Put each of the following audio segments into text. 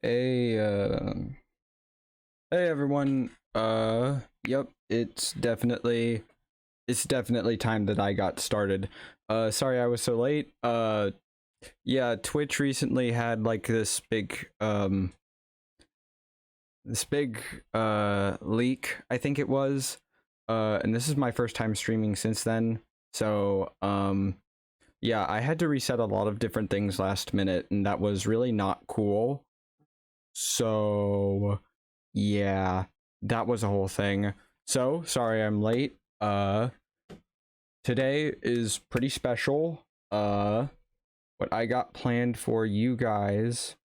Hey, hey everyone. Yep, it's definitely time that I got started. Sorry I was so late. Yeah, Twitch recently had like this big leak, I think it was. And this is my first time streaming since then. So, yeah, I had to reset a lot of different things last minute, and that was really not cool. So, yeah, that was a whole thing. So, sorry I'm late. Today is pretty special. What I got planned for you guys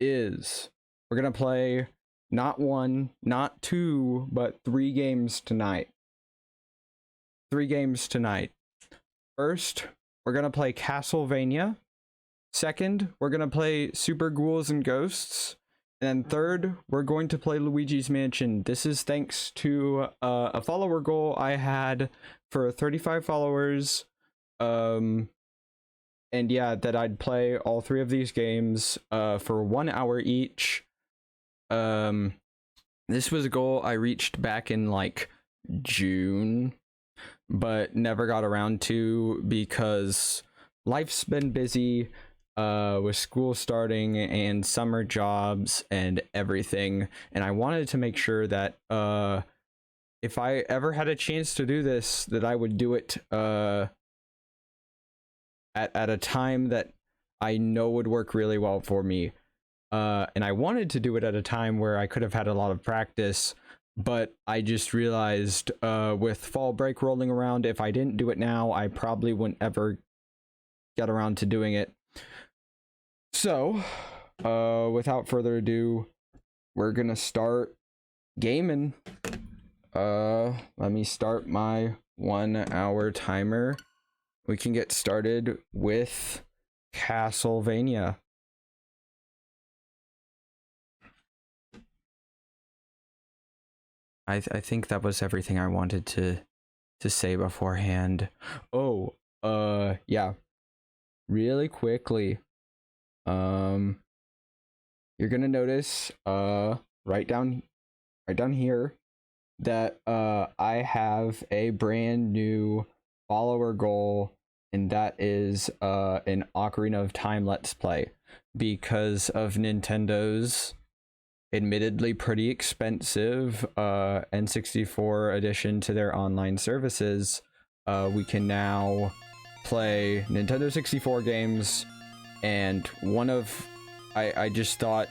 is we're gonna play not one, not two, but 3 games tonight. 3 games tonight. First, we're gonna play Castlevania. Second, we're gonna play Super Ghouls and Ghosts. And then third, we're going to play Luigi's Mansion. This is thanks to a follower goal I had for 35 followers. And yeah, that I'd play all 3 of these games for 1 hour each. This was a goal I reached back in like June, but never got around to because life's been busy. With school starting and summer jobs and everything, and I wanted to make sure that if I ever had a chance to do this, that I would do it at a time that I know would work really well for me. And I wanted to do it at a time where I could have had a lot of practice, but I just realized with fall break rolling around, if I didn't do it now, I probably wouldn't ever get around to doing it. So, without further ado, we're gonna start gaming. Let me start my 1 hour timer. We can get started with Castlevania. I think that was everything I wanted to say beforehand. Oh, yeah. Really quickly. You're gonna notice right down here that I have a brand new follower goal, and that is an Ocarina of Time Let's Play, because of Nintendo's admittedly pretty expensive N64 addition to their online services. We can now play Nintendo 64 games. And I just thought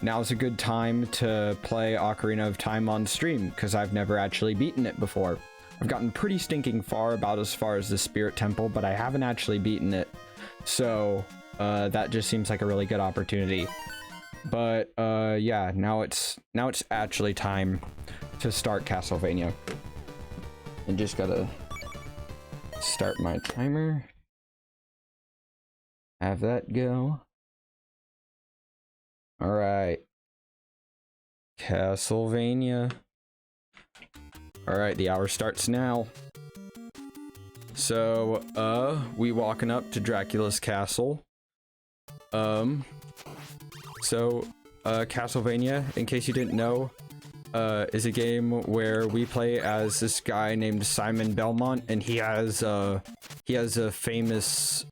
now's a good time to play Ocarina of Time on stream, because I've never actually beaten it before. I've gotten pretty stinking far, about as far as the Spirit Temple, but I haven't actually beaten it. So that just seems like a really good opportunity. But yeah, now it's actually time to start Castlevania. And just gotta start my timer. Have that go. All right. Castlevania. All right, the hour starts now. So, we walking up to Dracula's castle. Castlevania, in case you didn't know, is a game where we play as this guy named Simon Belmont, and he has a famous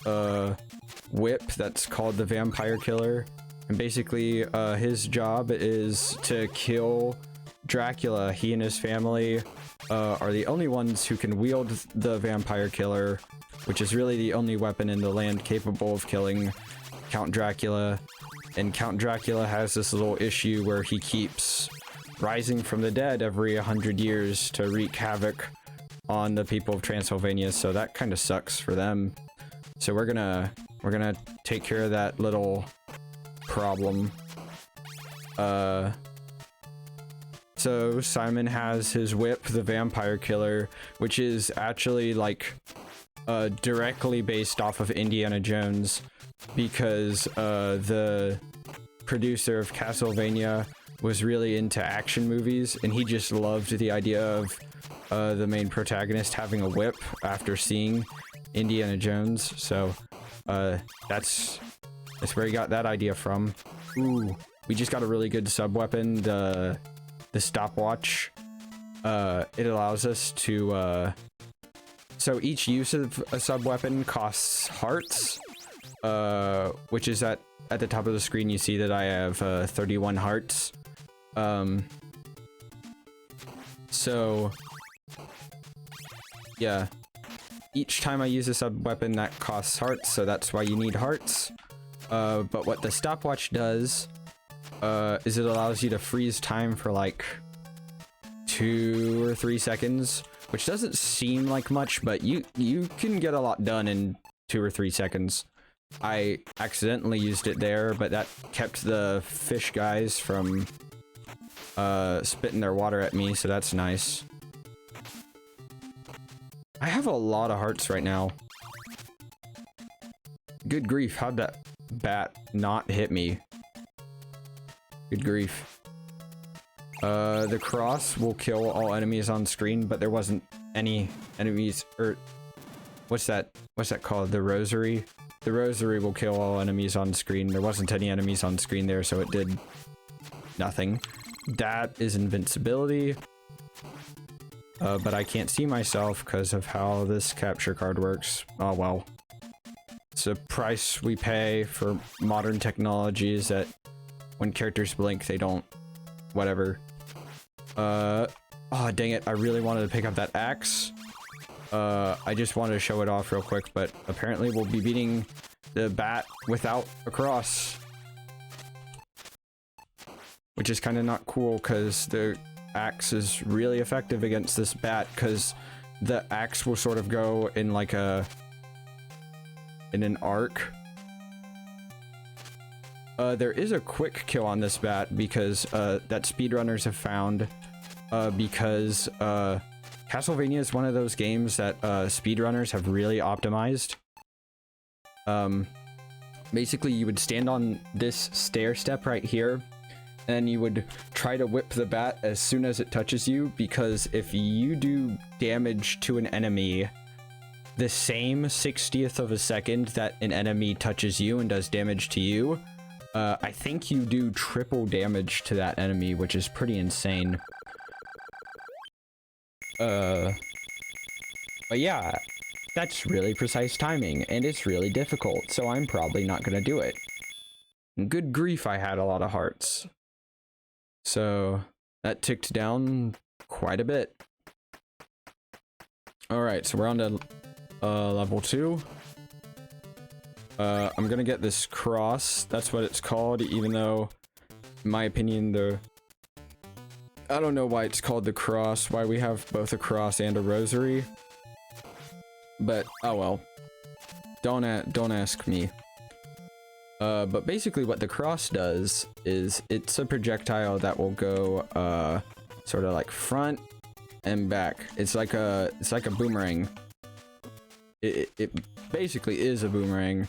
whip that's called the Vampire Killer, and basically his job is to kill Dracula. He and his family are the only ones who can wield the Vampire Killer, which is really the only weapon in the land capable of killing Count Dracula. And Count Dracula has this little issue where he keeps rising from the dead every 100 years to wreak havoc on the people of Transylvania, so that kind of sucks for them. So we're gonna take care of that little problem. So Simon has his whip, the Vampire Killer, which is actually like directly based off of Indiana Jones, because the producer of Castlevania was really into action movies, and he just loved the idea of the main protagonist having a whip after seeing Indiana Jones. So that's where he got that idea from. Ooh, we just got a really good sub weapon, the stopwatch. It allows us to so each use of a sub weapon costs hearts, which is at the top of the screen. You see that I have 31 hearts. So yeah, each time I use a sub weapon that costs hearts, so that's why you need hearts. But what the stopwatch does is it allows you to freeze time for like 2 or 3 seconds, which doesn't seem like much, but you can get a lot done in 2 or 3 seconds. I accidentally used it there, but that kept the fish guys from spitting their water at me, so that's nice. I have a lot of hearts right now. Good grief, how'd that bat not hit me? Good grief. The cross will kill all enemies on screen, but there wasn't any enemies, or what's that called? The rosary? The rosary will kill all enemies on screen. There wasn't any enemies on screen there, so it did nothing. That is invincibility. But I can't see myself because of how this capture card works. Oh well. It's a price we pay for modern technology, is that when characters blink, they don't... whatever. Oh, dang it. I really wanted to pick up that axe. I just wanted to show it off real quick, but apparently we'll be beating the bat without a cross. Which is kind of not cool, because the axe is really effective against this bat, because the axe will sort of go in like in an arc. There is a quick kill on this bat, because that speedrunners have found, because Castlevania is one of those games that speedrunners have really optimized. Basically, you would stand on this stair step right here, and you would try to whip the bat as soon as it touches you, because if you do damage to an enemy the same 60th of a second that an enemy touches you and does damage to you, I think you do triple damage to that enemy, which is pretty insane. But yeah, that's really precise timing, and it's really difficult, so I'm probably not gonna do it. And good grief, I had a lot of hearts. So that ticked down quite a bit. Alright, so we're on to level 2. I'm gonna get this cross. That's what it's called, even though, in my opinion, I don't know why it's called the cross, why we have both a cross and a rosary. But, oh well. Don't ask me. But basically what the cross does is it's a projectile that will go, sort of like front and back. It's like a boomerang. It basically is a boomerang.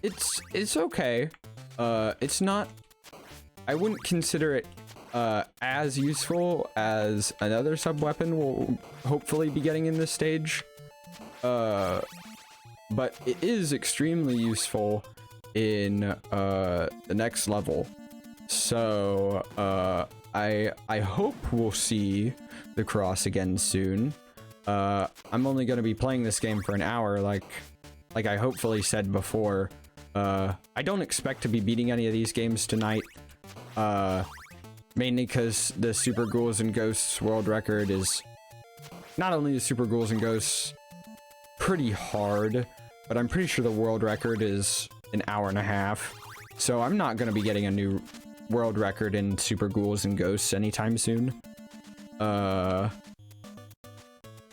It's okay. It's not... I wouldn't consider it as useful as another sub-weapon we'll hopefully be getting in this stage. But it is extremely useful in the next level. So I hope we'll see the cross again soon. I'm only going to be playing this game for an hour, like I hopefully said before. I don't expect to be beating any of these games tonight. Mainly because the Super Ghouls and Ghosts world record is... Not only the Super Ghouls and Ghosts pretty hard, but I'm pretty sure the world record is an hour and a half. So I'm not going to be getting a new world record in Super Ghouls and Ghosts anytime soon. Although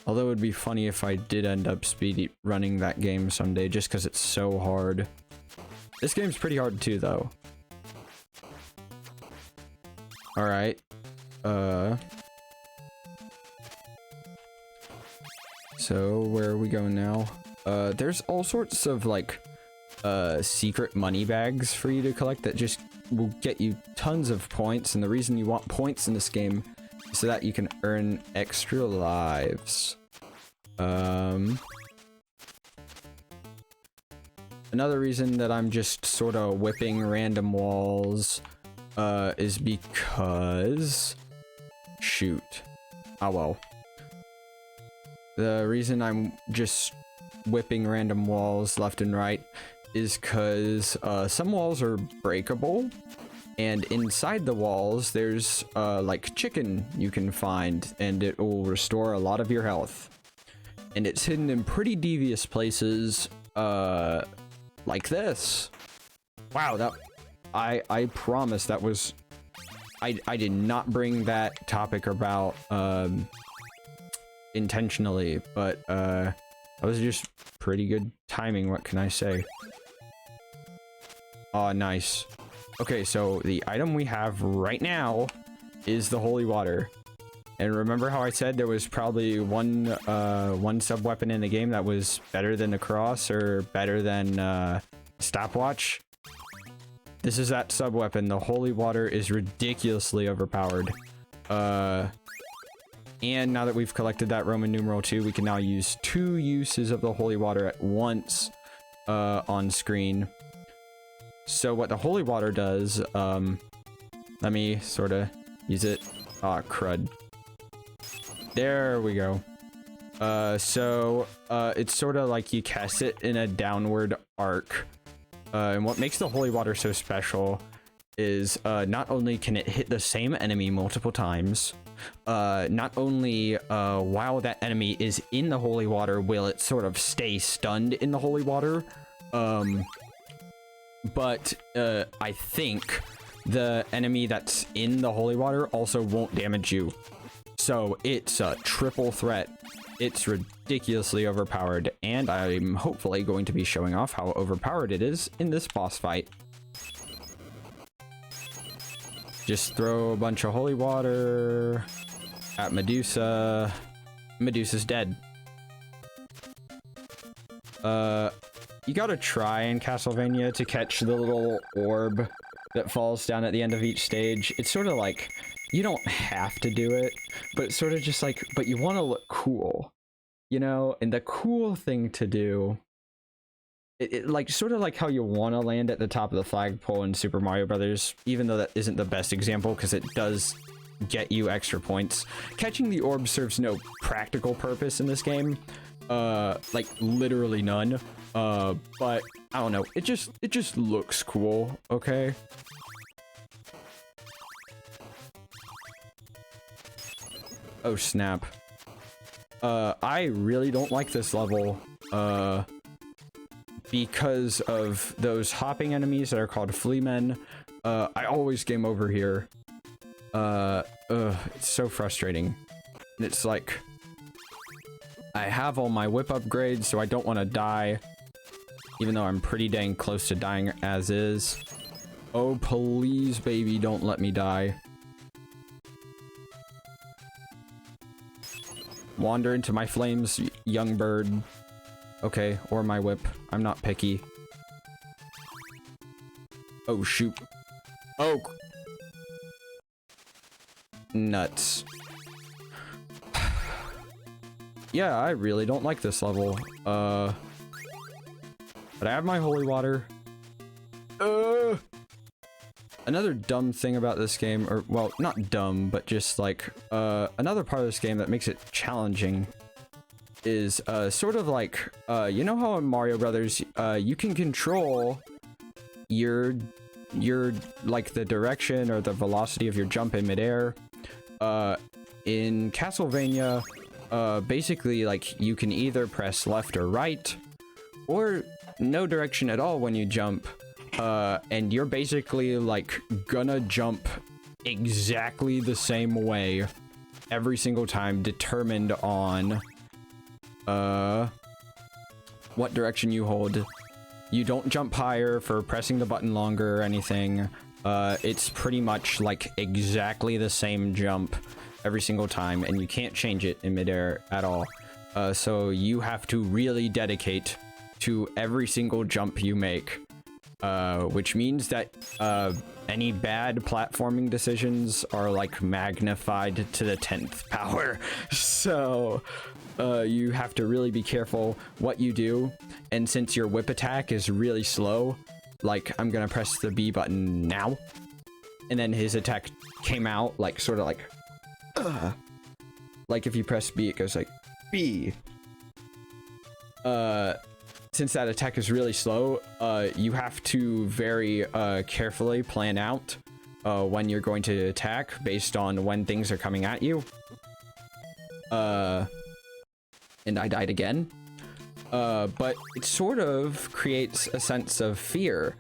it would be funny if I did end up speed running that game someday, just because it's so hard. This game's pretty hard too, though. Alright. So where are we going now? There's all sorts of like secret money bags for you to collect that just will get you tons of points, and the reason you want points in this game is so that you can earn extra lives. Another reason that I'm just sort of whipping random walls is because... Shoot. Oh well. The reason I'm just whipping random walls left and right is because some walls are breakable, and inside the walls there's like chicken you can find, and it will restore a lot of your health. And it's hidden in pretty devious places, like this. Wow, that I promise that was I did not bring that topic about intentionally, but that was just pretty good timing, what can I say? Oh, nice. Okay, so the item we have right now is the holy water. And remember how I said there was probably one sub-weapon in the game that was better than the cross or better than stopwatch? This is that sub-weapon. The holy water is ridiculously overpowered. And now that we've collected that Roman numeral 2, we can now use 2 uses of the holy water at once on screen. So what the holy water does, let me sort of use it. Ah, crud. There we go. So it's sort of like you cast it in a downward arc. And what makes the holy water so special is not only can it hit the same enemy multiple times, not only while that enemy is in the holy water will it sort of stay stunned in the holy water, but I think the enemy that's in the holy water also won't damage you. So it's a triple threat. It's ridiculously overpowered, and I'm hopefully going to be showing off how overpowered it is in this boss fight. Just throw a bunch of holy water at Medusa. Medusa's dead. You gotta try in Castlevania to catch the little orb that falls down at the end of each stage. It's sort of like, you don't have to do it, but it's sort of just like, but you want to look cool, you know? And the cool thing to do, it like sort of like how you want to land at the top of the flagpole in Super Mario Brothers, even though that isn't the best example because it does get you extra points. Catching the orb serves no practical purpose in this game, like literally none. But I don't know, it just looks cool, okay? Oh snap. I really don't like this level, because of those hopping enemies that are called fleamen. I always game over here. It's so frustrating. It's like, I have all my whip upgrades, so I don't want to die, even though I'm pretty dang close to dying as is. Oh, please, baby, don't let me die. Wander into my flames, young bird. Okay, or my whip. I'm not picky. Oh, shoot. Oh! Nuts. Yeah, I really don't like this level. But I have my holy water. Another dumb thing about this game, or, well, not dumb, but just like, another part of this game that makes it challenging is, sort of like, you know how in Mario Brothers, you can control your, like, the direction or the velocity of your jump in midair? In Castlevania, basically, like, you can either press left or right, or no direction at all when you jump. And you're basically, like, gonna jump exactly the same way every single time, determined on, what direction you hold. You don't jump higher for pressing the button longer or anything. It's pretty much, like, exactly the same jump every single time, and you can't change it in midair at all. So you have to really dedicate to every single jump you make. which means that any bad platforming decisions are like magnified to the 10th power. So you have to really be careful what you do. And since your whip attack is really slow, like I'm gonna press the B button now, and then his attack came out like sort of like if you press B, it goes like B. Since that attack is really slow, you have to very carefully plan out when you're going to attack based on when things are coming at you. And I died again. But it sort of creates a sense of fear,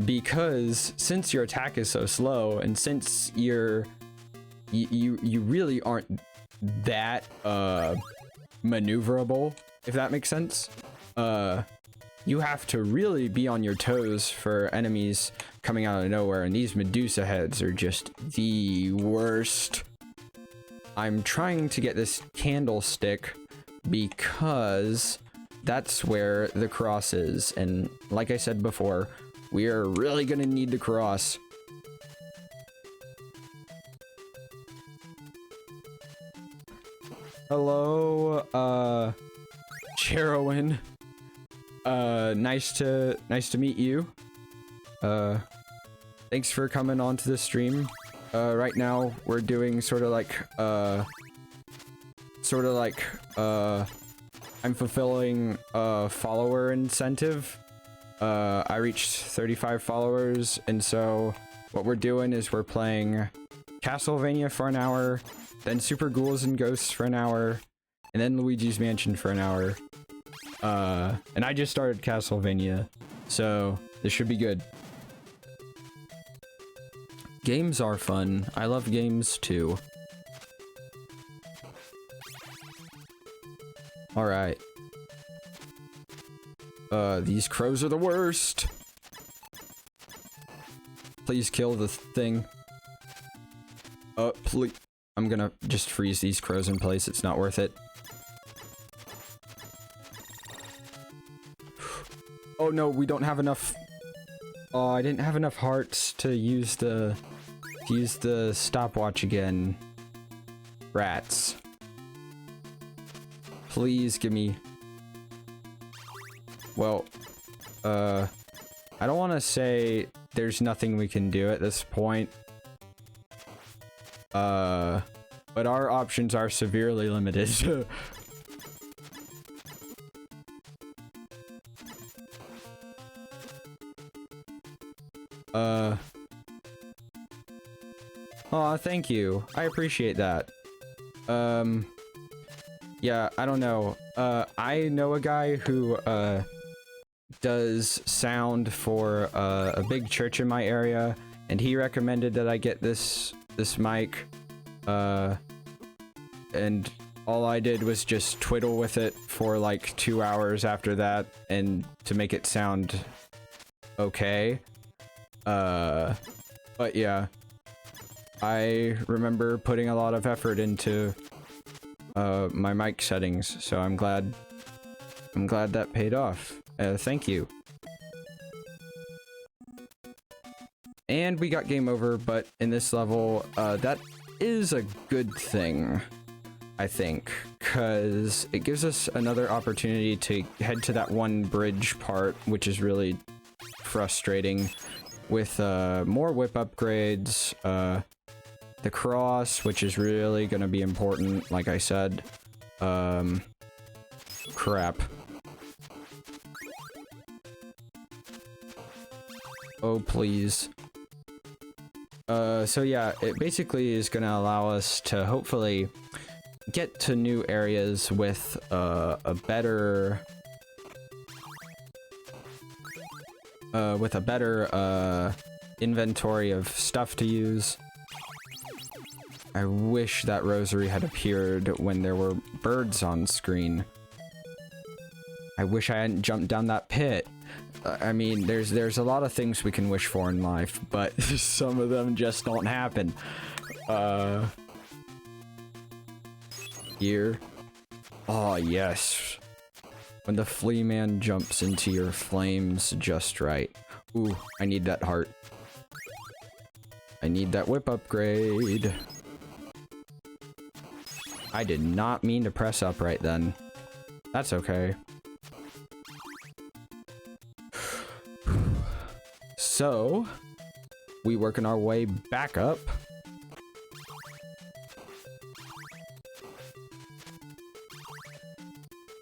because since your attack is so slow, and since you really aren't that maneuverable, if that makes sense. You have to really be on your toes for enemies coming out of nowhere, and these Medusa heads are just the worst. I'm trying to get this candlestick because that's where the cross is, and like I said before, we are really gonna need the cross. Hello, Cherowin. Nice to meet you. Thanks for coming on to the stream. Right now we're doing sort of like I'm fulfilling a follower incentive. I reached 35 followers, and so what we're doing is we're playing Castlevania for an hour, then Super Ghouls and Ghosts for an hour, and then Luigi's Mansion for an hour. And I just started Castlevania, so this should be good. Games are fun. I love games too. Alright. These crows are the worst. Please kill the thing. Please. I'm gonna just freeze these crows in place. It's not worth it. Oh no, we don't have enough. Oh, I didn't have enough hearts to use the stopwatch again. Rats. Please give me. Well, I don't want to say there's nothing we can do at this point. But our options are severely limited. Aw, thank you. I appreciate that. Yeah, I don't know. I know a guy who, does sound for, a big church in my area, and he recommended that I get this mic. And all I did was just twiddle with it for like 2 hours after that, and to make it sound okay. But yeah, I remember putting a lot of effort into my mic settings, so I'm glad that paid off. Thank you. And we got game over, but in this level, that is a good thing, I think, because it gives us another opportunity to head to that one bridge part, which is really frustrating, with more whip upgrades, the cross, which is really gonna be important, like I said. Crap. Oh, please. So yeah, it basically is gonna allow us to hopefully get to new areas with a better inventory of stuff to use. I wish that rosary had appeared when there were birds on screen. I wish I hadn't jumped down that pit. I mean, there's a lot of things we can wish for in life, but some of them just don't happen. Here. Oh, yes. When the flea man jumps into your flames just right. Ooh, I need that heart. I need that whip upgrade. I did not mean to press up right then. That's okay. So, we working our way back up.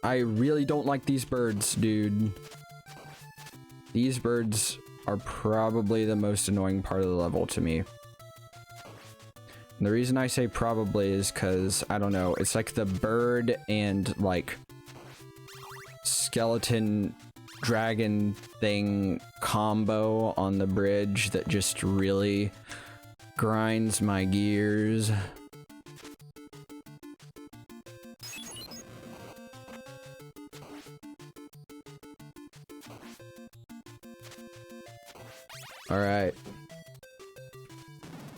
I really don't like these birds, dude. These birds are probably the most annoying part of the level to me. And the reason I say probably is because, I don't know, it's like the bird and, like, skeleton dragon thing combo on the bridge that just really grinds my gears. Alright.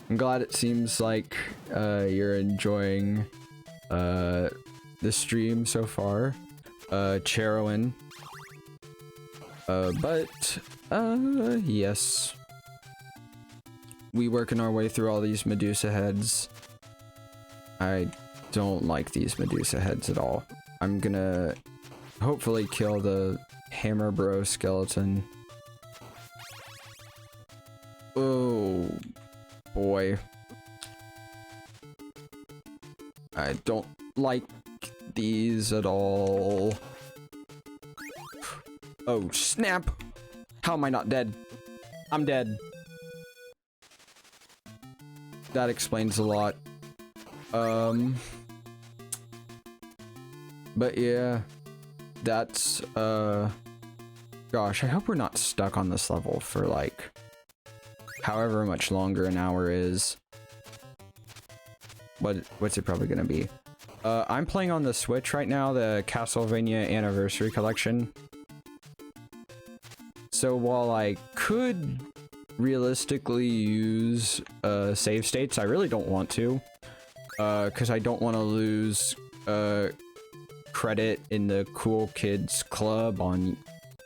I'm glad it seems like you're enjoying the stream so far. Charowin. Yes. We working our way through all these Medusa heads. I don't like these Medusa heads at all. I'm gonna hopefully kill the Hammer Bro skeleton. Oh boy. I don't like these at all. Oh snap! How am I not dead? I'm dead. That explains a lot. But yeah, that's gosh, I hope we're not stuck on this level for like however much longer an hour is. What's it probably gonna be? I'm playing on the Switch right now, the Castlevania Anniversary Collection. So while I could realistically use save states, I really don't want to. Because I don't want to lose credit in the Cool Kids Club on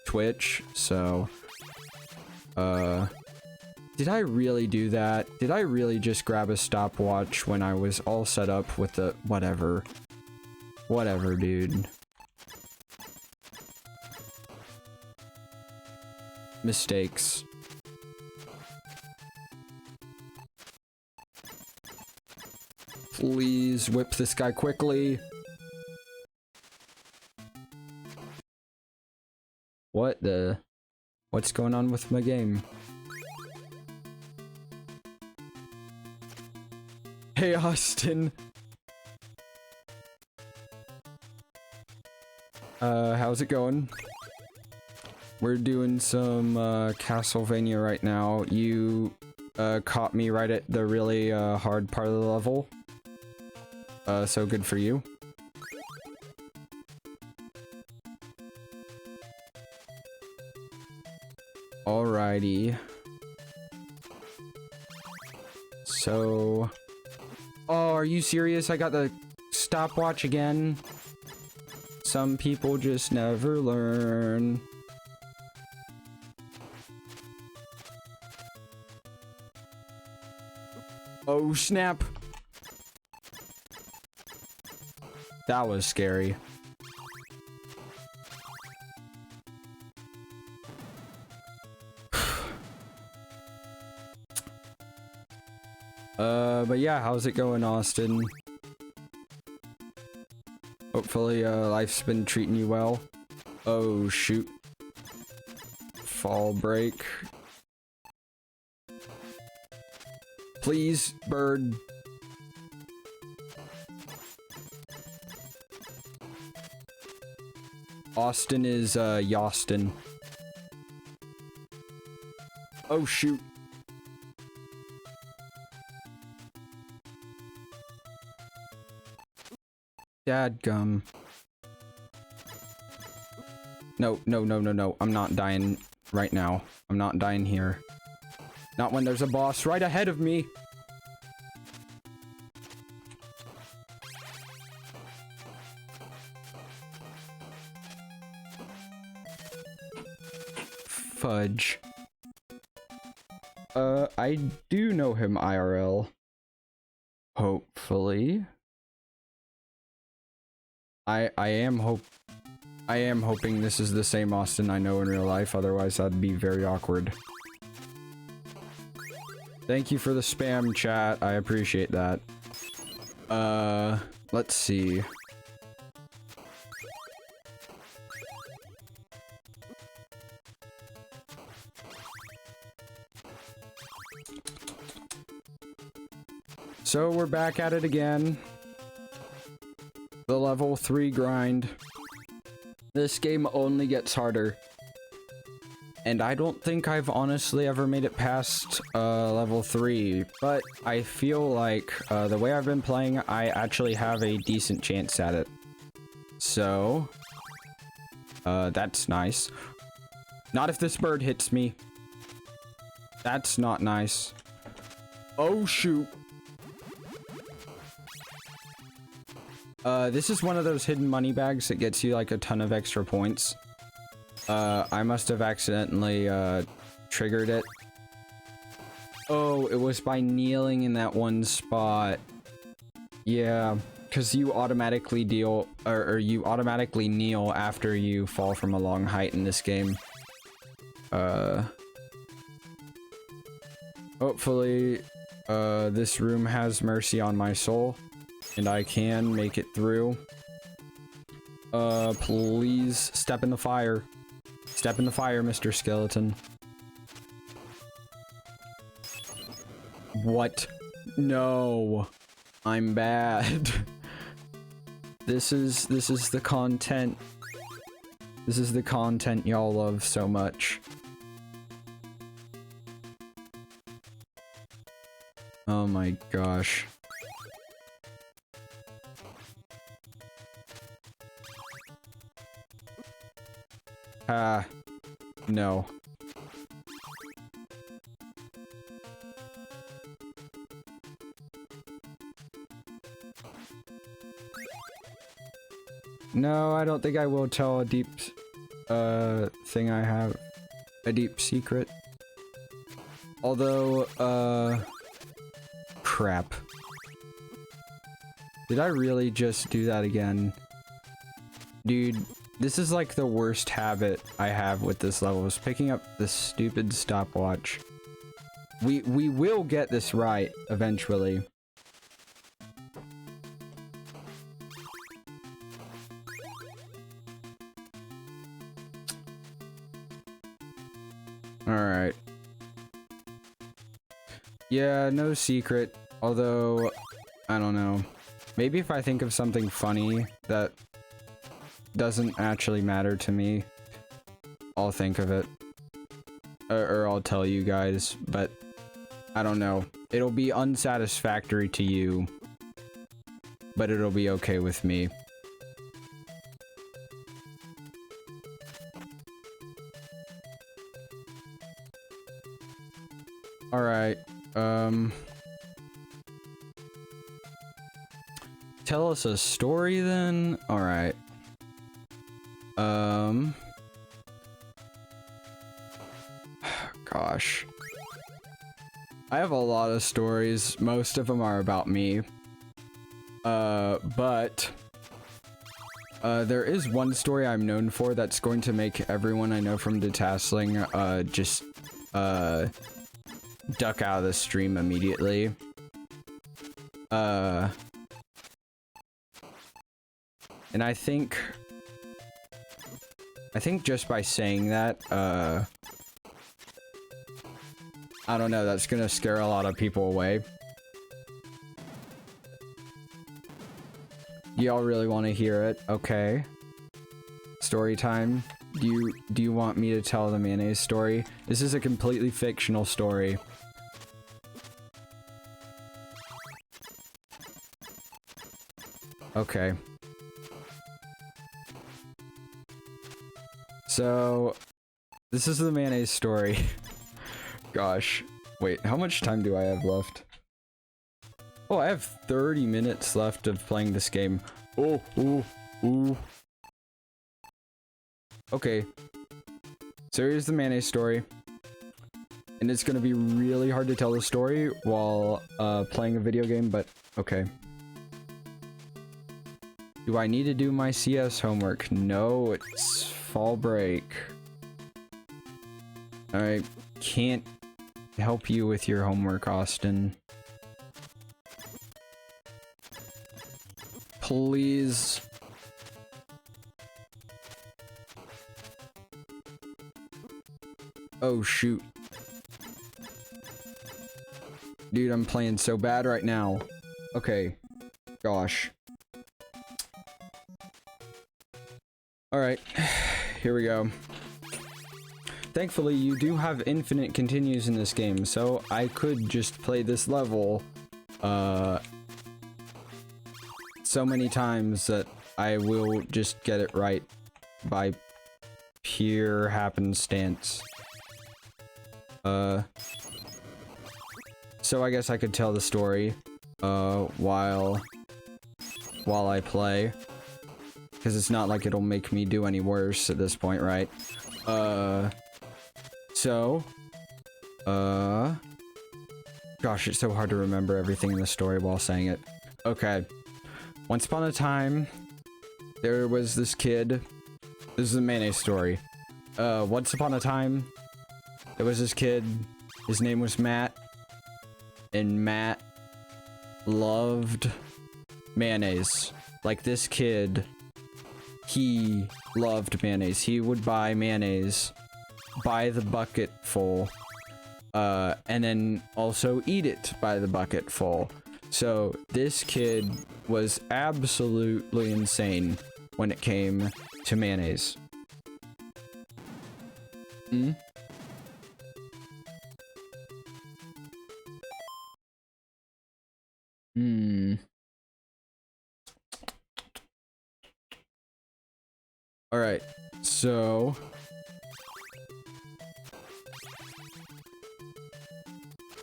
Twitch, so... did I really do that? Did I really just grab a stopwatch when I was all set up with the... whatever. Whatever, dude. Mistakes. Please whip this guy quickly. What the... What's going on with my game? Hey, Austin. How's it going? We're doing some, Castlevania right now. You, caught me right at the really, hard part of the level. So good for you. Alrighty. So... Oh, are you serious? I got the stopwatch again? Some people just never learn. Oh, snap. That was scary. But yeah, how's it going, Austin? Hopefully, life's been treating you well. Oh, shoot. Fall break. Please, bird. Austin is, Yostin. Oh, shoot. Dadgum. No, no, no, no, no. I'm not dying right now. I'm not dying here. Not when there's a boss right ahead of me. Fudge. I do know him IRL. Hopefully. I am hoping this is the same Austin I know in real life, otherwise that'd be very awkward. Thank you for the spam chat, I appreciate that. Let's see. So we're back at it again. The level 3 grind. This game only gets harder. And I don't think I've honestly ever made it past level 3, but I feel like the way I've been playing, I actually have a decent chance at it. So, that's nice. Not if this bird hits me. That's not nice. Oh shoot. This is one of those hidden money bags that gets you like a ton of extra points. I must have accidentally, triggered it. Oh, it was by kneeling in that one spot. Yeah, because you automatically deal, or you automatically kneel after you fall from a long height in this game. Hopefully, this room has mercy on my soul, and I can make it through. Please step in the fire. Step in the fire, Mr. Skeleton. What? No. I'm bad. This is the content. This is the content y'all love so much. Oh my gosh. No. No, I don't think I will tell a deep, thing I have. A deep secret. Although, crap. Did I really just do that again? Dude. This is like the worst habit I have with this level, is picking up this stupid stopwatch. We will get this right eventually. Alright. Yeah, no secret. Although, I don't know. Maybe if I think of something funny that doesn't actually matter to me, I'll think of it. Or I'll tell you guys, but I don't know. It'll be unsatisfactory to you, but it'll be okay with me. Alright, tell us a story then? Alright. Gosh. I have a lot of stories. Most of them are about me. But there is one story I'm known for that's going to make everyone I know from Detasseling, just, duck out of the stream immediately. And I think just by saying that, I don't know, that's gonna scare a lot of people away. Y'all really want to hear it? Okay. Story time. Do you want me to tell the mayonnaise story? This is a completely fictional story. Okay. So, this is the mayonnaise story. Gosh. Wait, how much time do I have left? Oh, I have 30 minutes left of playing this game. Oh, ooh, ooh. Okay. So here's the mayonnaise story. And it's gonna be really hard to tell the story while playing a video game, but okay. Do I need to do my CS homework? No, it's fall break. I can't help you with your homework, Austin. Please. Oh, shoot. Dude, I'm playing so bad right now. Okay. Gosh. Alright. Here we go. Thankfully, you do have infinite continues in this game, so I could just play this level, so many times that I will just get it right by pure happenstance. So I guess I could tell the story, while I play. Because it's not like it'll make me do any worse at this point, right? Gosh, it's so hard to remember everything in the story while saying it. Okay. Once upon a time, there was this kid. This is a mayonnaise story. Once upon a time, there was this kid. His name was Matt. And Matt loved mayonnaise. Like, this kid, he loved mayonnaise. He would buy mayonnaise by the bucket full, and then also eat it by the bucket full. So this kid was absolutely insane when it came to mayonnaise. Alright, so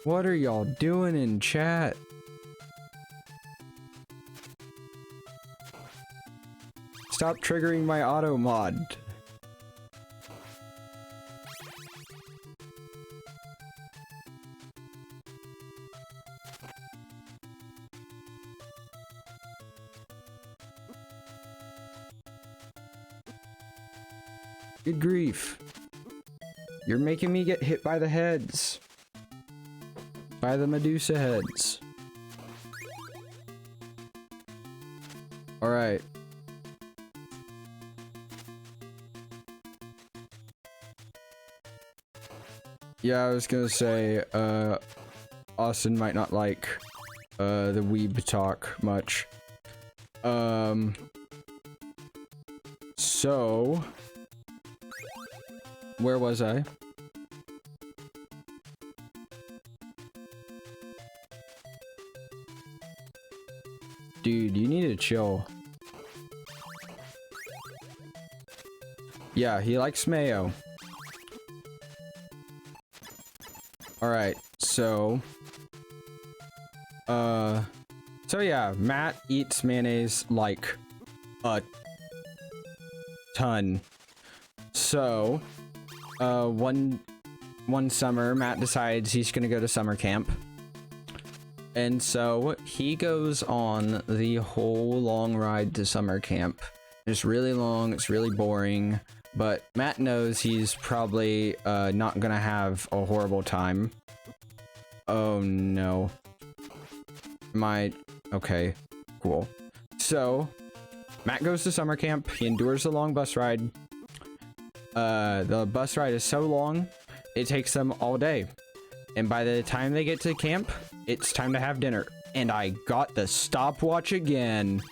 what are y'all doing in chat? Stop triggering my auto mod. Good grief. You're making me get hit by the heads. By the Medusa heads. Alright. Yeah, I was gonna say, Austin might not like, the weeb talk much. So... where was I? Dude, you need to chill. Yeah, he likes mayo. Alright, so yeah, Matt eats mayonnaise like a ton. So, one summer, Matt decides he's gonna go to summer camp. And so he goes on the whole long ride to summer camp. It's really long, it's really boring, but Matt knows he's probably not gonna have a horrible time. Oh no. Okay, cool. So, Matt goes to summer camp, he endures a long bus ride. The bus ride is so long, it takes them all day. And by the time they get to camp, it's time to have dinner. And I got the stopwatch again.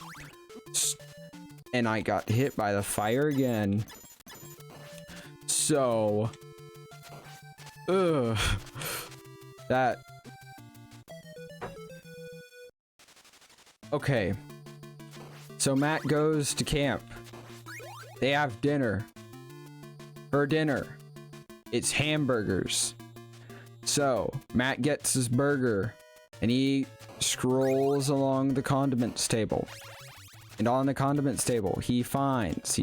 And I got hit by the fire again. So... ugh. That... okay. So Matt goes to camp. They have dinner. For dinner, it's hamburgers. So, Matt gets his burger, and he scrolls along the condiments table. And on the condiments table, he finds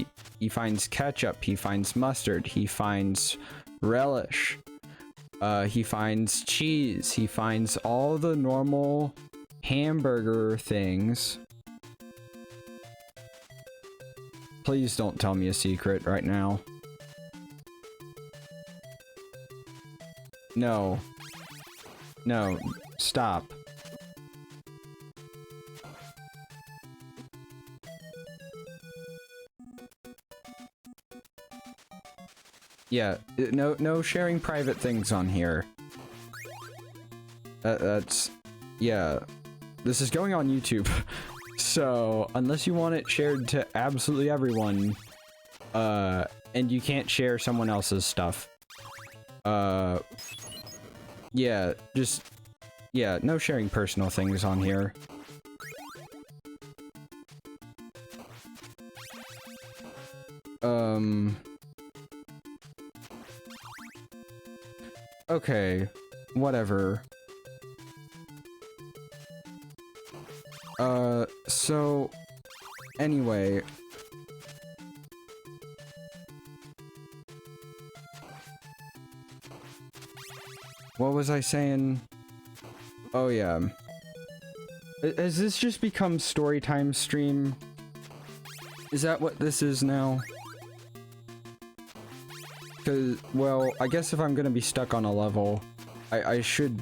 ketchup, he finds mustard, he finds relish. He finds cheese. He finds all the normal hamburger things. Please don't tell me a secret right now. No. No. Stop. Yeah, no sharing private things on here. Yeah. This is going on YouTube. So, unless you want it shared to absolutely everyone, and you can't share someone else's stuff. Yeah, no sharing personal things on here. Okay, whatever. So, anyway. What was I saying? Oh yeah. Has this just become storytime stream? Is that what this is now? Cause, well, I guess if I'm gonna be stuck on a level, I should,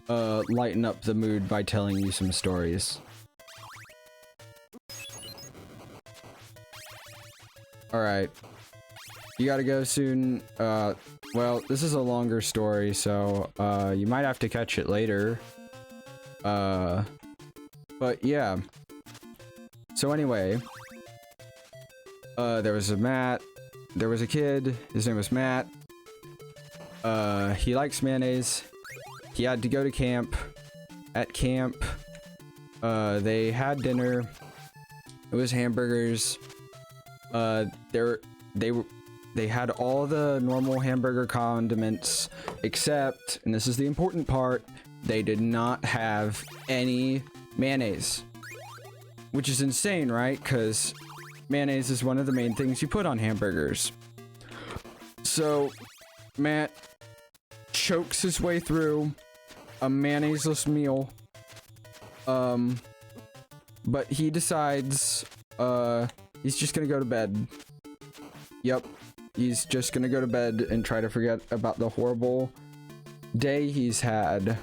lighten up the mood by telling you some stories. Alright. You gotta go soon. Well, this is a longer story, so, you might have to catch it later. But yeah. So anyway. There was a kid, his name was Matt. He likes mayonnaise. He had to go to camp. At camp, they had dinner. It was hamburgers. They had all the normal hamburger condiments, except, and this is the important part, they did not have any mayonnaise. Which is insane, right? Because mayonnaise is one of the main things you put on hamburgers. So, Matt chokes his way through a mayonnaise-less meal. But he decides, he's just gonna go to bed. Yep. He's just gonna go to bed and try to forget about the horrible day he's had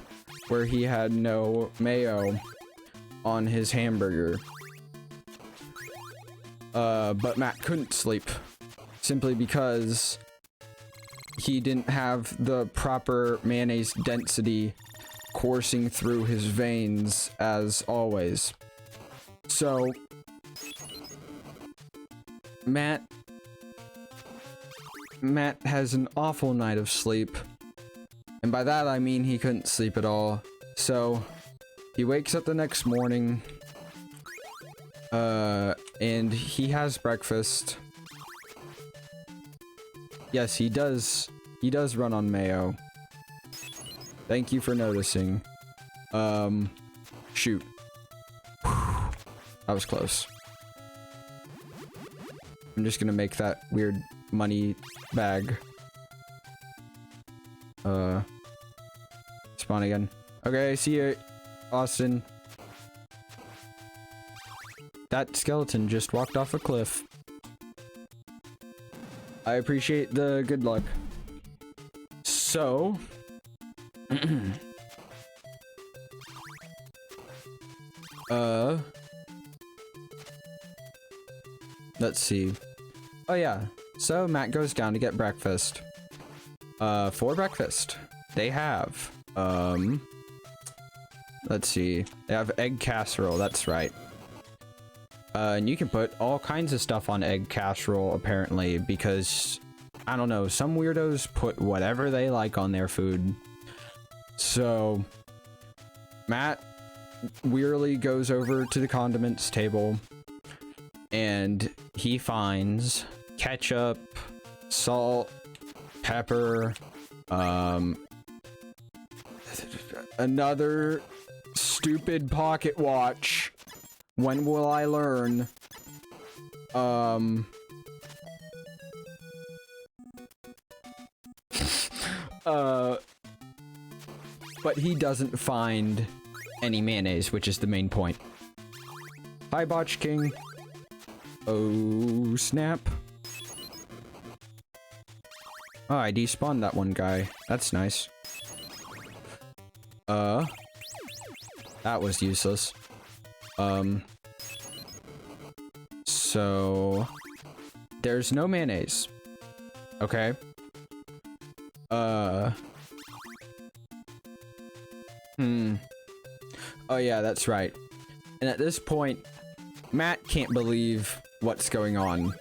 where he had no mayo on his hamburger. But Matt couldn't sleep simply because he didn't have the proper mayonnaise density coursing through his veins as always. So Matt has an awful night of sleep. And by that I mean he couldn't sleep at all. So he wakes up the next morning. And he has breakfast. Yes, he does run on mayo. Thank you for noticing. Shoot. That was close. I'm just gonna make that weird money bag. Spawn again. Okay, see you, Austin. That skeleton just walked off a cliff. I appreciate the good luck. So... let's see. Oh yeah, so Matt goes down to get breakfast. For breakfast, they have, let's see. They have egg casserole, that's right. And you can put all kinds of stuff on egg casserole, apparently, because, I don't know, some weirdos put whatever they like on their food. So, Matt wearily goes over to the condiments table, and he finds ketchup, salt, pepper, another stupid pocket watch. When will I learn? but he doesn't find any mayonnaise, which is the main point. Hi, Botch King. Oh, snap. Oh, I despawned that one guy. That's nice. That was useless. So... there's no mayonnaise. Okay. Oh yeah, that's right. And at this point, Matt can't believe what's going on.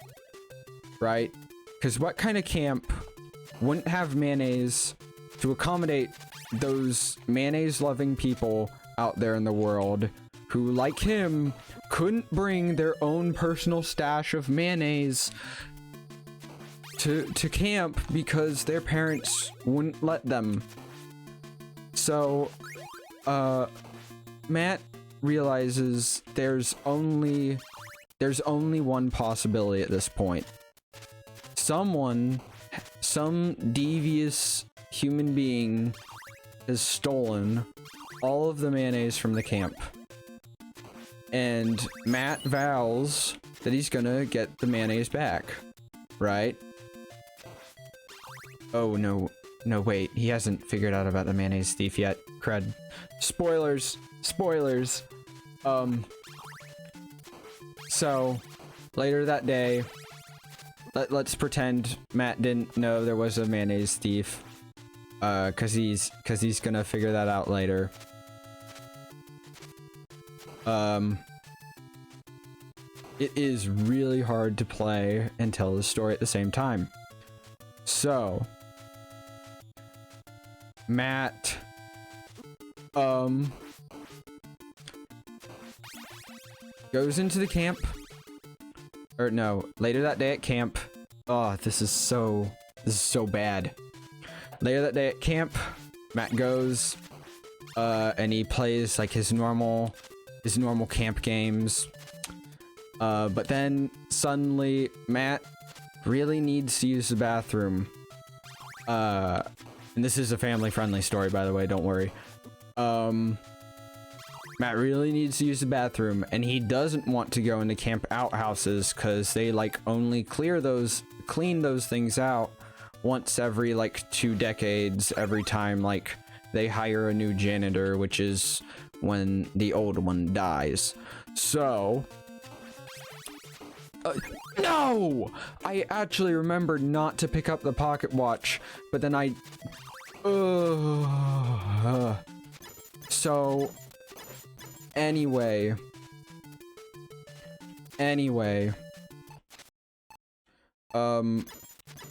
Right? Because what kind of camp wouldn't have mayonnaise to accommodate those mayonnaise-loving people out there in the world who, like him, couldn't bring their own personal stash of mayonnaise to camp because their parents wouldn't let them. So, Matt realizes there's only one possibility at this point. Some devious human being has stolen all of the mayonnaise from the camp. And Matt vows that he's gonna get the mayonnaise back, right? Oh, no, wait, he hasn't figured out about the mayonnaise thief yet. Crud. Spoilers! Spoilers! So, later that day, let's pretend Matt didn't know there was a mayonnaise thief, cause he's gonna figure that out later. It is really hard to play and tell the story at the same time. So, Matt, goes into the camp, or no, later that day at camp. Oh, this is so bad. Later that day at camp, Matt goes, and he plays like his normal camp games. But then suddenly Matt really needs to use the bathroom. And this is a family-friendly story, by the way, don't worry. Matt really needs to use the bathroom, and he doesn't want to go into camp outhouses because they like only clean those things out once every like 2 decades, every time like they hire a new janitor, which is when the old one dies. So no! I actually remembered not to pick up the pocket watch, but then so anyway,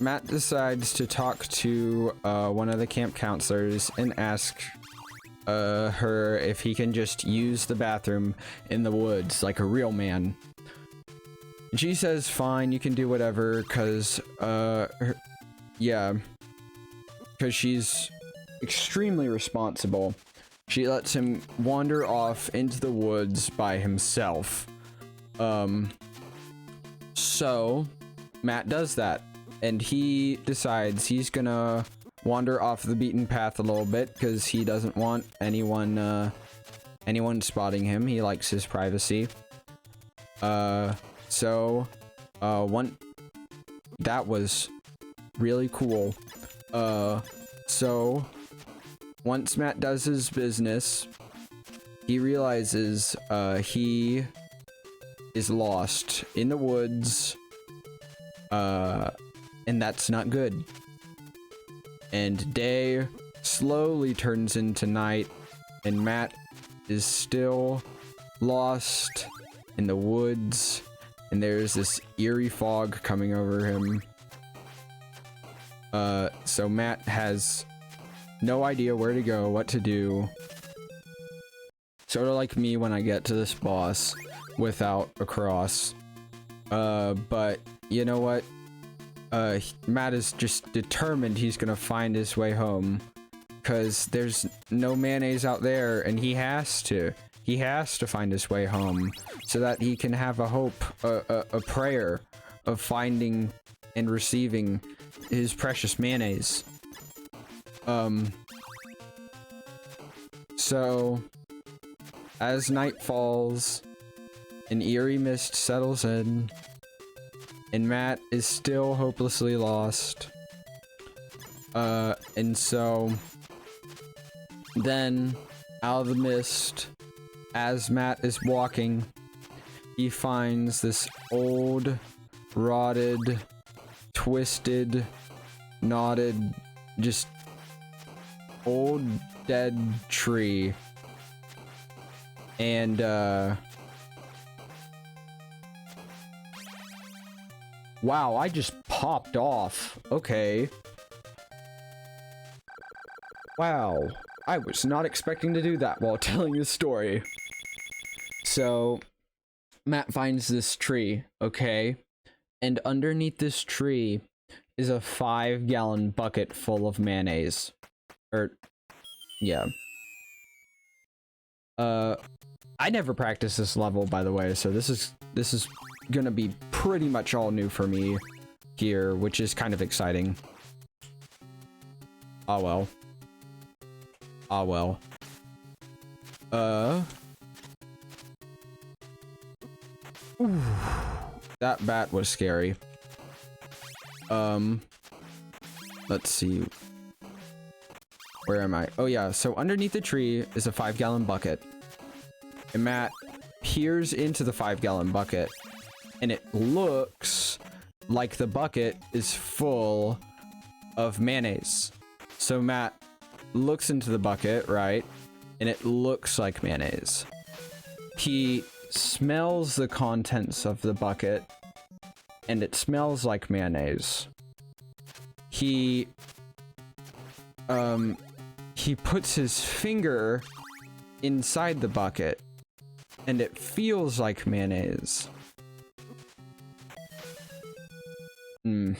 Matt decides to talk to one of the camp counselors and ask her if he can just use the bathroom in the woods like a real man. And she says, fine, you can do whatever, cause cause she's extremely responsible. She lets him wander off into the woods by himself. So Matt does that, and he decides he's gonna wander off the beaten path a little bit because he doesn't want anyone spotting him. He likes his privacy. So that was really cool. So once Matt does his business, he realizes he is lost in the woods, and that's not good. And day slowly turns into night, and Matt is still lost in the woods, and there's this eerie fog coming over him. So Matt has no idea where to go, what to do. Sort of like me when I get to this boss without a cross. But you know what? Matt is just determined he's gonna find his way home, because there's no mayonnaise out there, and he has to find his way home so that he can have a hope, a prayer of finding and receiving his precious mayonnaise. So, as night falls, an eerie mist settles in, and Matt is still hopelessly lost. And so, then, out of the mist, as Matt is walking, he finds this old, rotted, twisted, knotted, just old dead tree. And wow, I just popped off. Okay. Wow, I was not expecting to do that while telling this story. So Matt finds this tree, okay? And underneath this tree is a 5-gallon bucket full of mayonnaise. Yeah. I never practiced this level, by the way, so this is gonna be pretty much all new for me here, which is kind of exciting. Oh well. Oh well. Ooh, that bat was scary. Let's see. Where am I? Oh yeah, so underneath the tree is a 5-gallon bucket. And Matt peers into the 5-gallon bucket, and it looks like the bucket is full of mayonnaise. So Matt looks into the bucket, right? And it looks like mayonnaise. He smells the contents of the bucket, and it smells like mayonnaise. He puts his finger inside the bucket, and it feels like mayonnaise. And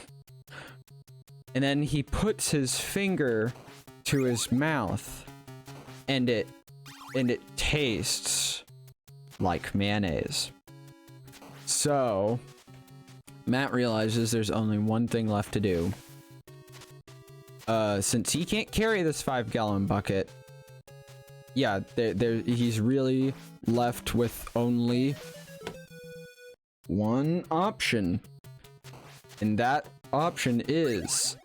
then he puts his finger to his mouth, and it tastes like mayonnaise. So Matt realizes there's only one thing left to do. Since he can't carry this 5-gallon bucket, yeah, he's really left with only one option. And that option is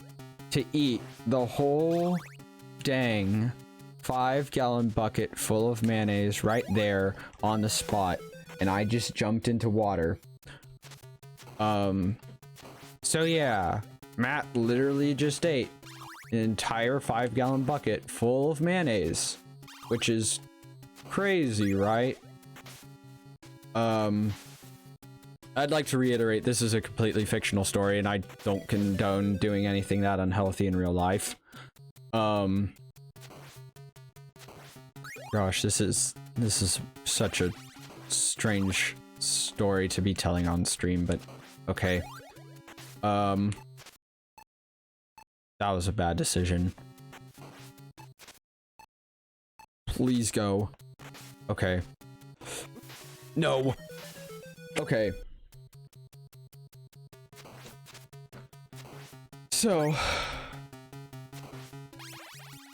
to eat the whole dang 5-gallon bucket full of mayonnaise right there on the spot. And I just jumped into water. So yeah, Matt literally just ate an entire 5-gallon bucket full of mayonnaise, which is crazy, right? I'd like to reiterate, this is a completely fictional story, and I don't condone doing anything that unhealthy in real life. Gosh, this is such a strange story to be telling on stream, but okay. That was a bad decision. Please go. Okay. No. Okay. So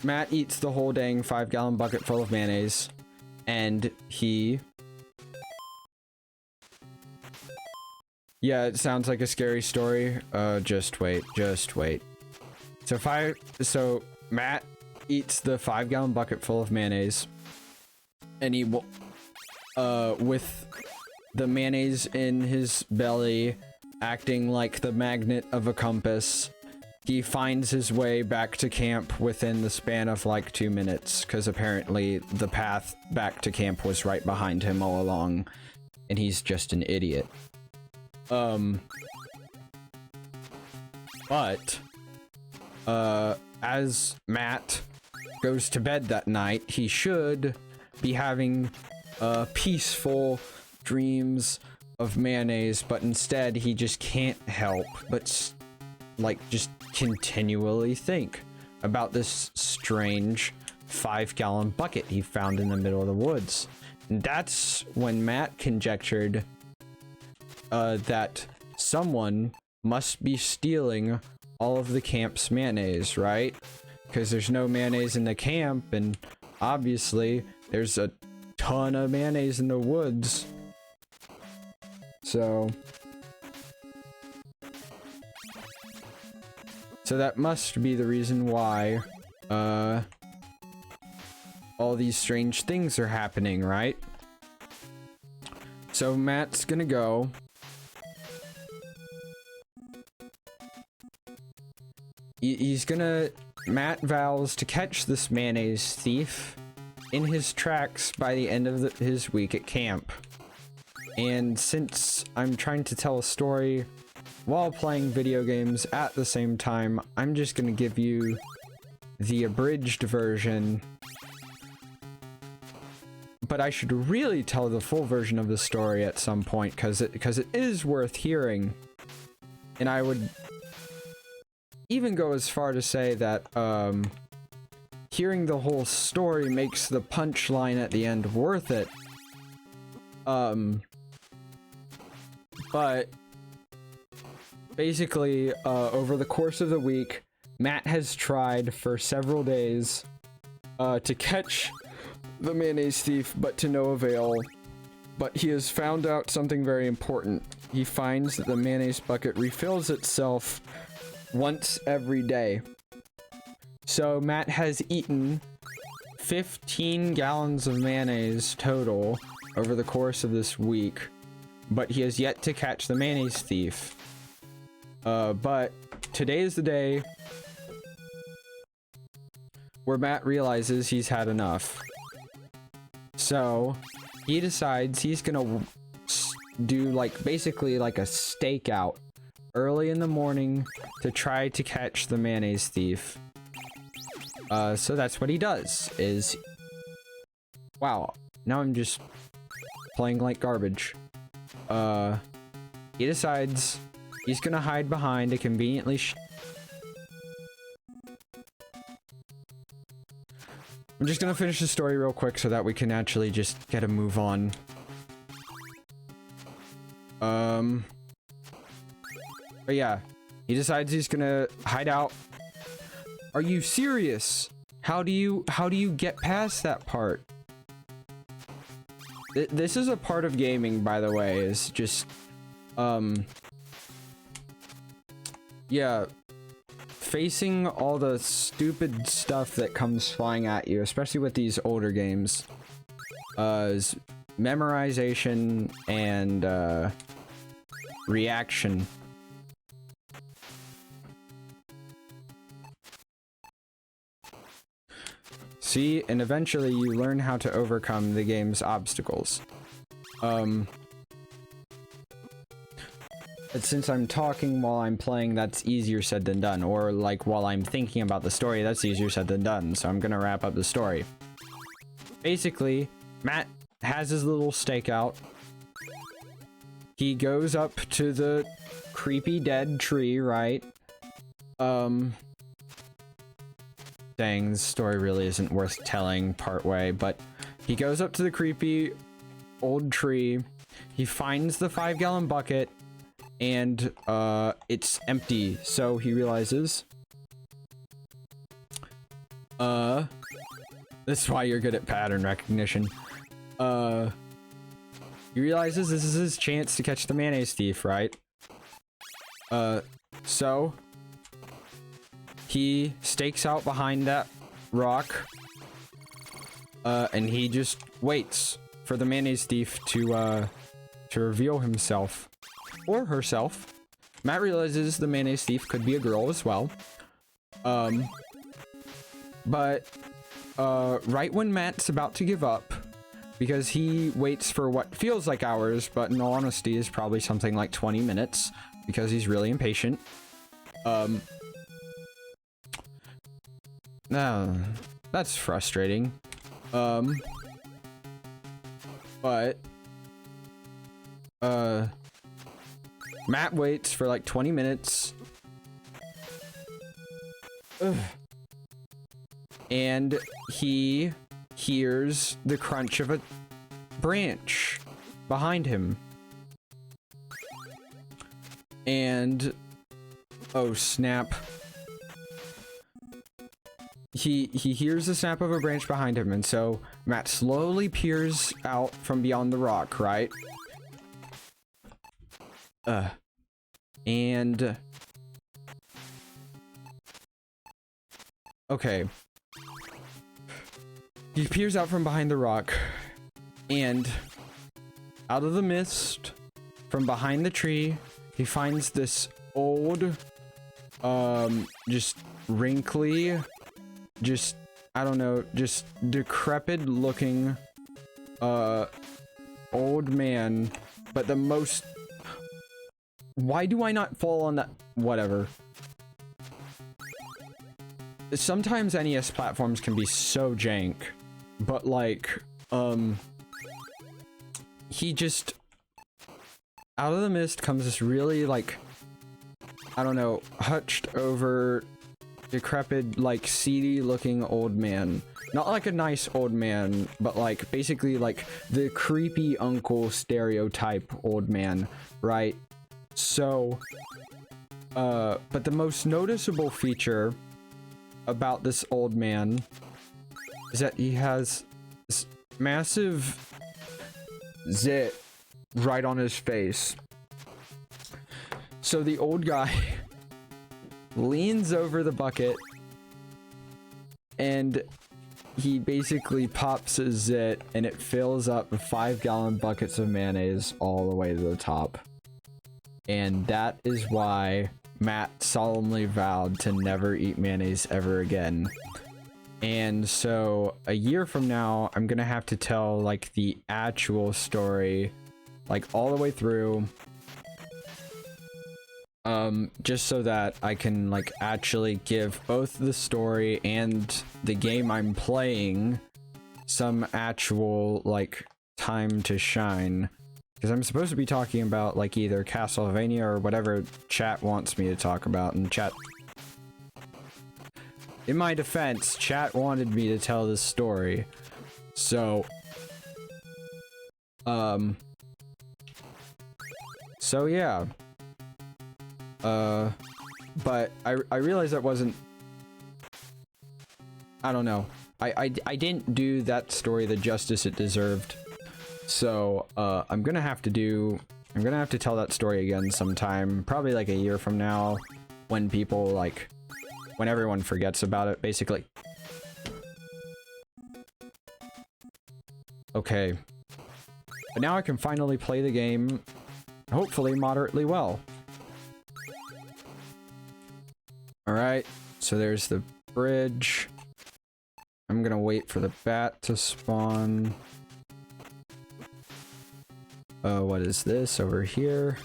Matt eats the whole dang 5-gallon bucket full of mayonnaise, and he... Yeah, it sounds like a scary story. Just wait. So Matt eats the 5-gallon bucket full of mayonnaise, and he with the mayonnaise in his belly acting like the magnet of a compass, he finds his way back to camp within the span of like 2 minutes, because apparently the path back to camp was right behind him all along, and he's just an idiot. But as Matt goes to bed that night, he should be having peaceful dreams of mayonnaise, but instead he just can't help but just continually think about this strange 5-gallon bucket he found in the middle of the woods. And that's when Matt conjectured that someone must be stealing all of the camp's mayonnaise, right? Because there's no mayonnaise in the camp, and obviously there's a ton of mayonnaise in the woods. So that must be the reason why all these strange things are happening, right? So Matt's gonna go. Matt vows to catch this mayonnaise thief in his tracks by the end of his week at camp. And since I'm trying to tell a story while playing video games at the same time, I'm just gonna give you the abridged version. But I should really tell the full version of the story at some point, because it is worth hearing. And I would even go as far to say that hearing the whole story makes the punchline at the end worth it. But basically, over the course of the week, Matt has tried for several days to catch the mayonnaise thief, but to no avail. But he has found out something very important. He finds that the mayonnaise bucket refills itself once every day. So Matt has eaten 15 gallons of mayonnaise total over the course of this week, but he has yet to catch the mayonnaise thief. But today is the day where Matt realizes he's had enough. So he decides he's gonna do basically a stakeout early in the morning to try to catch the mayonnaise thief. So that's what he does. Wow, now I'm just playing like garbage. He decides he's gonna hide behind a conveniently I'm just gonna finish the story real quick so that we can actually just get a move on. But yeah, he decides he's gonna hide out. Are you serious? How do you get past that part? This is a part of gaming, by the way, is just, yeah, facing all the stupid stuff that comes flying at you, especially with these older games, is memorization and, reaction. See, and eventually you learn how to overcome the game's obstacles. But since I'm talking while I'm playing, that's easier said than done. Or while I'm thinking about the story, that's easier said than done. So I'm gonna wrap up the story. Basically, Matt has his little stakeout. He goes up to the creepy dead tree, right? Dang, this story really isn't worth telling partway, but he goes up to the creepy old tree. He finds the 5-gallon bucket, and it's empty. So he realizes, this is why you're good at pattern recognition. He realizes this is his chance to catch the mayonnaise thief, right? So he stakes out behind that rock, and he just waits for the mayonnaise thief to reveal himself. Or herself. Matt realizes the mayonnaise thief could be a girl as well. But right when Matt's about to give up, because he waits for what feels like hours, but in all honesty is probably something like 20 minutes, because he's really impatient. That's frustrating. But Matt waits for 20 minutes. Ugh. And he hears the crunch of a branch behind him. And oh snap. he hears the snap of a branch behind him, and so Matt slowly peers out from beyond the rock, right? And okay. He peers out from behind the rock, and out of the mist, from behind the tree, he finds this old, just wrinkly, just, I don't know, just decrepit looking, old man, but the most... Why do I not fall on that? Whatever. Sometimes NES platforms can be so jank, but like, he just... Out of the mist comes this really, like, I don't know, hutched over, decrepit, like, seedy looking old man. Not like a nice old man, but like, basically like the creepy uncle stereotype old man, right? So, but the most noticeable feature about this old man is that he has this massive zit right on his face. So the old guy leans over the bucket and he basically pops his zit and it fills up 5-gallon buckets of mayonnaise all the way to the top. And that is why Matt solemnly vowed to never eat mayonnaise ever again. And so a year from now, I'm gonna have to tell like the actual story, like all the way through, just so that I can like actually give both the story and the game I'm playing some actual like time to shine. Because I'm supposed to be talking about like either Castlevania or whatever chat wants me to talk about, and chat... In my defense, chat wanted me to tell this story. So... So yeah. But I realized that wasn't... I don't know. I didn't do that story the justice it deserved. So, I'm gonna have to tell that story again sometime, probably like a year from now, when people, like, when everyone forgets about it, basically. Okay. But now I can finally play the game, hopefully moderately well. Alright, so there's the bridge. I'm gonna wait for the bat to spawn. What is this over here?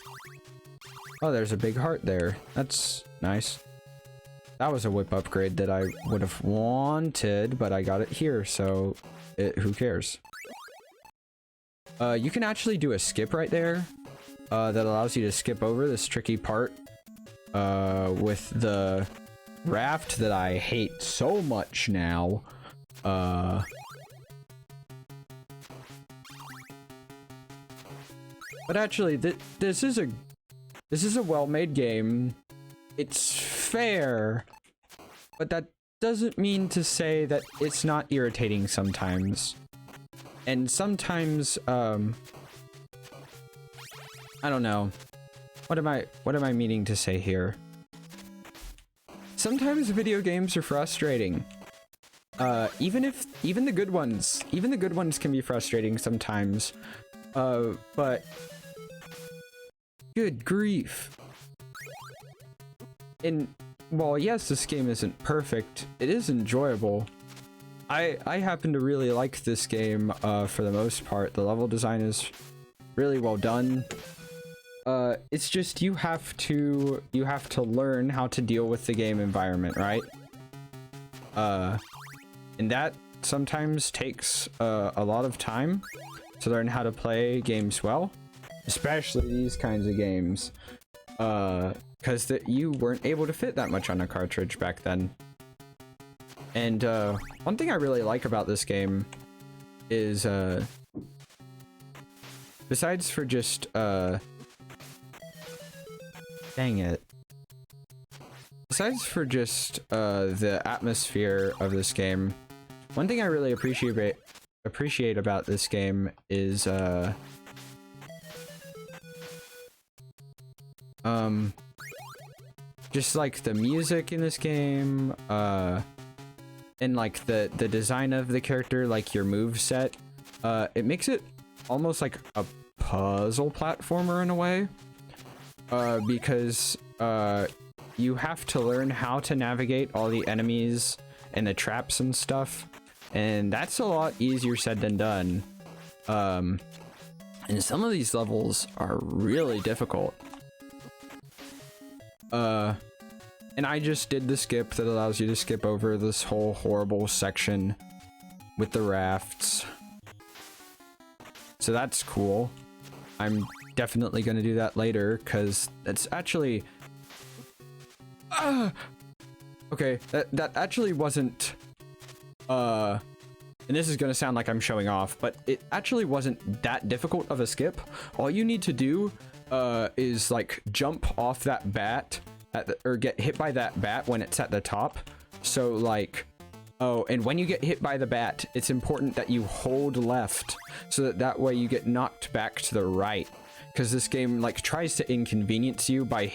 Oh, there's a big heart there. That's nice. That was a whip upgrade that I would have wanted, but I got it here, so who cares? You can actually do a skip right there, that allows you to skip over this tricky part, with the raft that I hate so much now. But actually, this is a well-made game. It's fair, but that doesn't mean to say that it's not irritating sometimes. And sometimes, I don't know. What am I meaning to say here? Sometimes video games are frustrating. Even the good ones can be frustrating sometimes. But good grief. And while yes, this game isn't perfect, it is enjoyable. I happen to really like this game, for the most part. The level design is really well done. It's just you have to learn how to deal with the game environment, right? And that sometimes takes a lot of time to learn how to play games well, especially these kinds of games, because you weren't able to fit that much on a cartridge back then. And one thing I really like about this game is, besides for just, dang it. besides for just the atmosphere of this game, one thing I really appreciate about this game is just like the music in this game, and like the design of the character, like your move set. It makes it almost like a puzzle platformer in a way, because you have to learn how to navigate all the enemies and the traps and stuff, and that's a lot easier said than done. And some of these levels are really difficult. And I just did the skip that allows you to skip over this whole horrible section with the rafts. So that's cool. I'm definitely going to do that later, because that's actually... okay, that actually wasn't... and this is going to sound like I'm showing off, but it actually wasn't that difficult of a skip. All you need to do is like jump off that bat or get hit by that bat when it's at the top. So like, oh, and when you get hit by the bat, it's important that you hold left so that way you get knocked back to the right, because this game like tries to inconvenience you by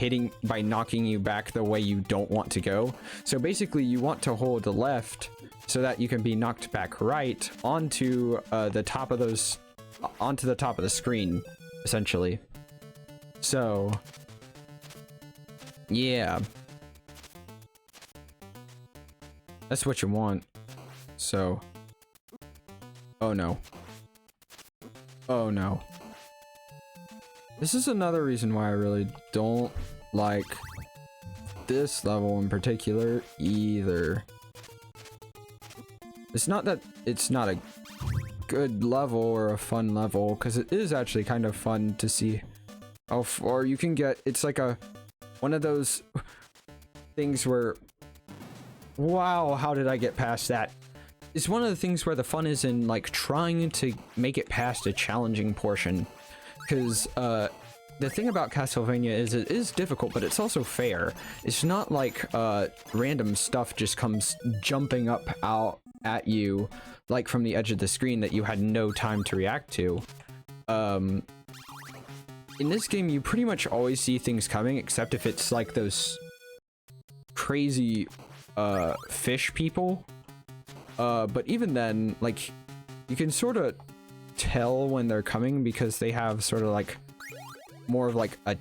knocking you back the way you don't want to go. So basically you want to hold left so that you can be knocked back right onto the top of the screen, essentially. So yeah, that's what you want. So, oh no, oh no. This is another reason why I really don't like this level in particular either. It's not that it's not a good level or a fun level, because it is actually kind of fun to see how far you can get. It's like one of those things where, wow, how did I get past that? It's one of the things where the fun is in like trying to make it past a challenging portion, because the thing about Castlevania is it is difficult, but it's also fair. It's not like random stuff just comes jumping up out at you like from the edge of the screen that you had no time to react to. In this game, you pretty much always see things coming, except if it's like those crazy fish people. But even then, like, you can sort of tell when they're coming because they have sort of like more of like a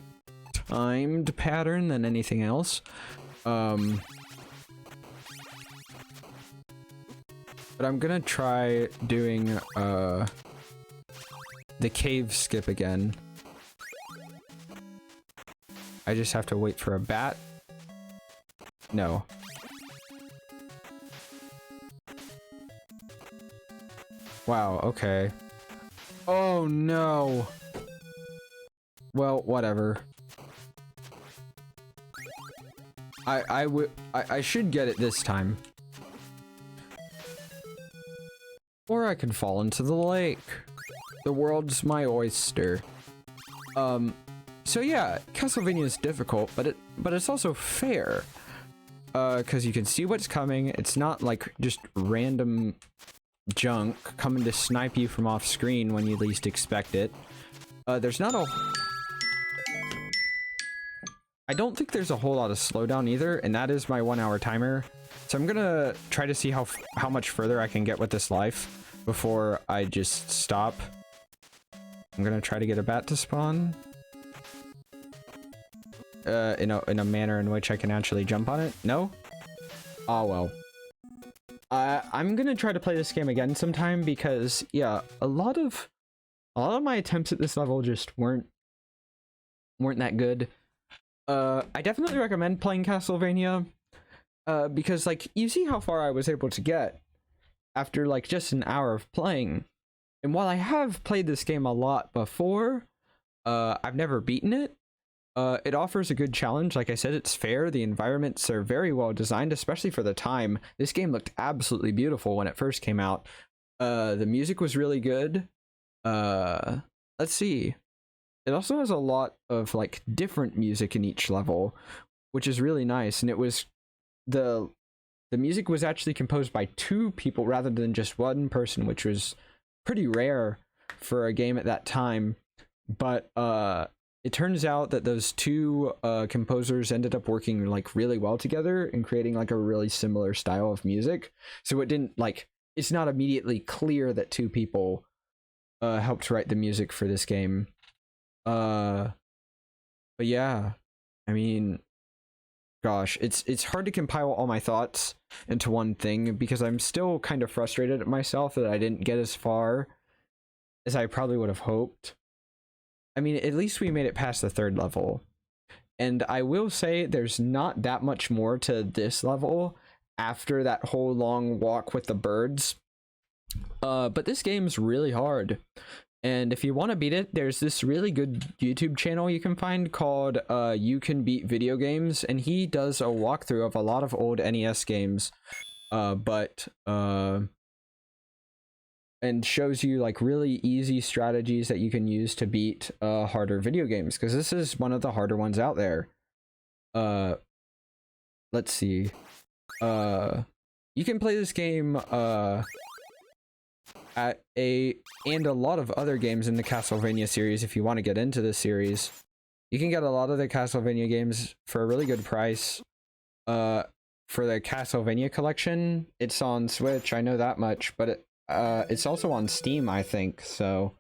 timed pattern than anything else. But I'm gonna try doing the cave skip again. I just have to wait for a bat. No. Wow, okay. Oh no. Well, whatever. I should get it this time. Or I can fall into the lake. The world's my oyster. So yeah, Castlevania is difficult, but it's also fair. Because you can see what's coming. It's not like just random junk coming to snipe you from off screen when you least expect it. There's not a... I don't think there's a whole lot of slowdown either, and that is my 1 hour timer. So I'm gonna try to see how much further I can get with this life before I just stop. I'm gonna try to get a bat to spawn. In a manner in which I can actually jump on it. No? Oh well. I'm gonna try to play this game again sometime because yeah, a lot of my attempts at this level just weren't that good. I definitely recommend playing Castlevania because like you see how far I was able to get after like just an hour of playing. And while I have played this game a lot before, I've never beaten it. It offers a good challenge. Like I said, it's fair. The environments are very well designed, especially for the time. This game looked absolutely beautiful when it first came out. The music was really good. Let's see. It also has a lot of like different music in each level, which is really nice. And it was the music was actually composed by 2 people rather than just 1 person, which was pretty rare for a game at that time. But it turns out that those 2 composers ended up working like really well together and creating like a really similar style of music. So it didn't like, it's not immediately clear that 2 people helped write the music for this game. But yeah, I mean, gosh, it's hard to compile all my thoughts into one thing because I'm still kind of frustrated at myself that I didn't get as far as I probably would have hoped. I mean, at least we made it past the 3rd level. And I will say there's not that much more to this level after that whole long walk with the birds. But this game's really hard. And if you want to beat it, there's this really good YouTube channel you can find called You Can Beat Video Games, and he does a walkthrough of a lot of old NES games, and shows you like really easy strategies that you can use to beat harder video games, because this is one of the harder ones out there. Let's see. You can play this game and a lot of other games in the Castlevania series if you want to get into this series. You can get a lot of the Castlevania games for a really good price. For the Castlevania collection, it's on Switch, I know that much, but it's also on Steam, I think. So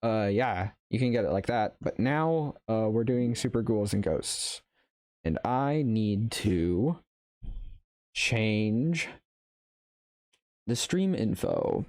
yeah, you can get it like that. But now we're doing Super Ghouls and Ghosts, and I need to change the stream info.